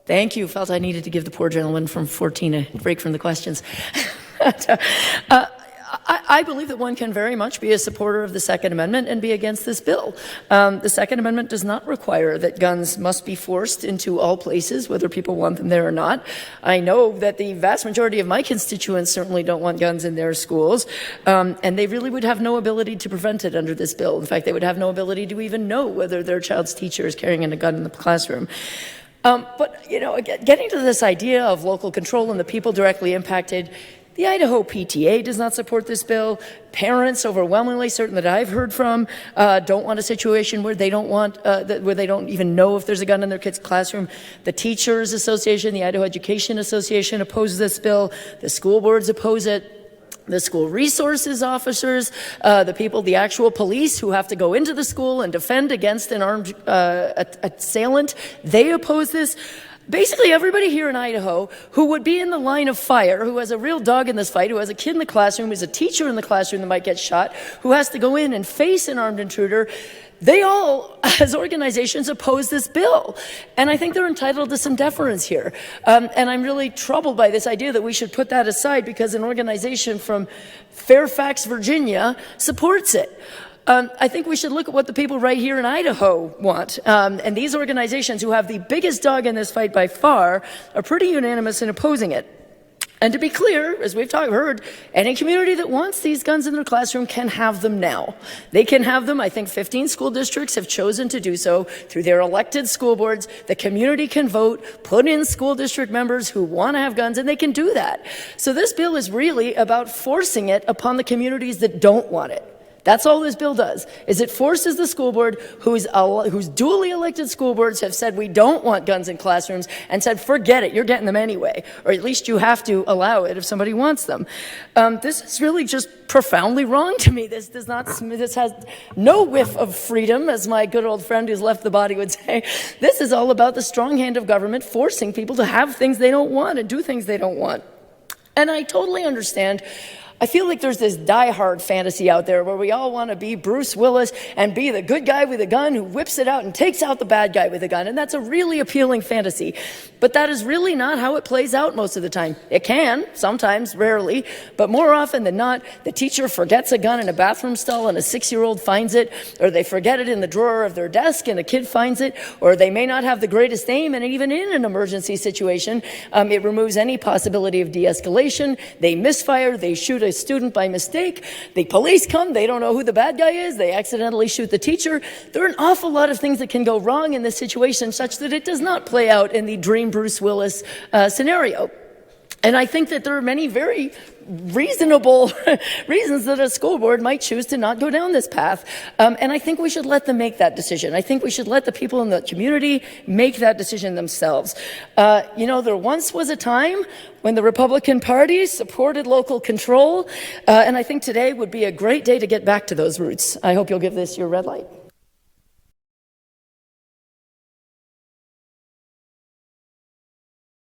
Thank you. Felt I needed to give the poor gentleman from 14 a break from the questions. I believe that one can very much be a supporter of the Second Amendment and be against this bill. The Second Amendment does not require that guns must be forced into all places, whether people want them there or not. I know that the vast majority of my constituents certainly don't want guns in their schools, and they really would have no ability to prevent it under this bill. In fact, they would have no ability to even know whether their child's teacher is carrying a gun in the classroom. But, you know, getting to this idea of local control and the people directly impacted, the Idaho PTA does not support this bill. Parents, overwhelmingly certain that I've heard from, don't want a situation where they don't want, where they don't even know if there's a gun in their kid's classroom. The Teachers Association, the Idaho Education Association opposes this bill. The school boards oppose it. The school resources officers, the people, the actual police who have to go into the school and defend against an armed assailant, they oppose this. Basically, everybody here in Idaho who would be in the line of fire, who has a real dog in this fight, who has a kid in the classroom, who's a teacher in the classroom that might get shot, who has to go in and face an armed intruder, they all, as organizations, oppose this bill. And I think they're entitled to some deference here. And I'm really troubled by this idea that we should put that aside because an organization from Fairfax, Virginia, supports it. I think we should look at what the people right here in Idaho want. And these organizations who have the biggest dog in this fight by far are pretty unanimous in opposing it. And to be clear, as we've heard, any community that wants these guns in their classroom can have them now. They can have them. I think 15 school districts have chosen to do so through their elected school boards. The community can vote, put in school district members who want to have guns, and they can do that. So this bill is really about forcing it upon the communities that don't want it. That's all this bill does, is it forces the school board, whose duly elected school boards have said we don't want guns in classrooms, and said, forget it, you're getting them anyway, or at least you have to allow it if somebody wants them. This is really just profoundly wrong to me. This has no whiff of freedom, as my good old friend who's left the body would say. This is all about the strong hand of government forcing people to have things they don't want and do things they don't want. And I totally understand. I feel like there's this die-hard fantasy out there where we all want to be Bruce Willis and be the good guy with a gun who whips it out and takes out the bad guy with a gun. And that's a really appealing fantasy. But that is really not how it plays out most of the time. It can, sometimes, rarely, but more often than not, the teacher forgets a gun in a bathroom stall and a 6-year-old finds it, or they forget it in the drawer of their desk and a kid finds it, or they may not have the greatest aim, and even in an emergency situation, it removes any possibility of de-escalation. They misfire, they shoot a student by mistake, the police come, they don't know who the bad guy is, they accidentally shoot the teacher. There are an awful lot of things that can go wrong in this situation such that it does not play out in the dream Bruce Willis scenario. And I think that there are many very reasonable reasons that a school board might choose to not go down this path. And I think we should let them make that decision. I think we should let the people in the community make that decision themselves. You know, there once was a time when the Republican Party supported local control, and I think today would be a great day to get back to those roots. I hope you'll give this your red light.